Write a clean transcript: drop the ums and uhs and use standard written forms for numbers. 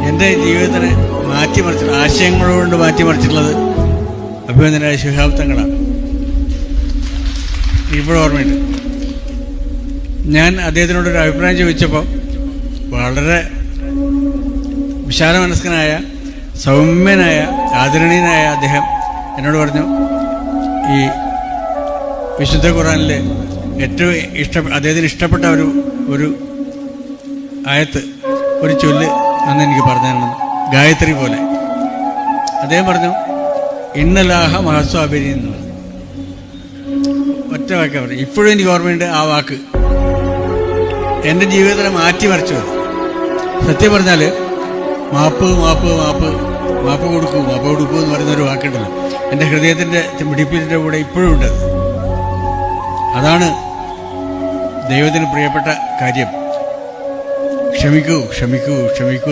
എൻ്റെ ജീവിതത്തിനെ മാറ്റിമറിച്ചിട്ടുള്ള ആശയങ്ങളുകൊണ്ട് മാറ്റിമറിച്ചിട്ടുള്ളത് അഭിനന്ദനായ ശിഹാബ് തങ്ങളാണ്. ഇപ്പോഴും ഓർമ്മയുണ്ട്. ഞാൻ അദ്ദേഹത്തിനോടൊരു അഭിപ്രായം ചോദിച്ചപ്പോൾ വളരെ വിശാല മനസ്കനായ, സൗമ്യനായ, ആദരണീയനായ അദ്ദേഹം എന്നോട് പറഞ്ഞു, ഈ വിശുദ്ധ ഖുർആനിലെ ഏറ്റവും അദ്ദേഹത്തിന് ഇഷ്ടപ്പെട്ട ഒരു ആയത്ത്, ഒരു ചൊല്ല് അന്ന് എനിക്ക് പറഞ്ഞു തരണം, ഗായത്രി പോലെ. അദ്ദേഹം പറഞ്ഞു, ഇന്നലാഹ മഹസ്വാബിരി എന്നുള്ളത് ഒറ്റ വാക്കാ പറഞ്ഞു. ഇപ്പോഴും എനിക്ക് ഓർമ്മയുണ്ട് ആ വാക്ക്. എൻ്റെ ജീവിതത്തിനെ മാറ്റിമറിച്ചു. സത്യം പറഞ്ഞാൽ മാപ്പ് മാപ്പ് മാപ്പ് മാപ്പ് കൊടുക്കൂ എന്ന് പറയുന്നൊരു വാക്കുണ്ടല്ലോ, എൻ്റെ ഹൃദയത്തിൻ്റെ മിടിപ്പിൻ്റെ കൂടെ ഇപ്പോഴും ഉണ്ടത്. അതാണ് ദൈവത്തിന് പ്രിയപ്പെട്ട കാര്യം. ക്ഷമിക്കൂ ക്ഷമിക്കൂ ക്ഷമിക്കൂ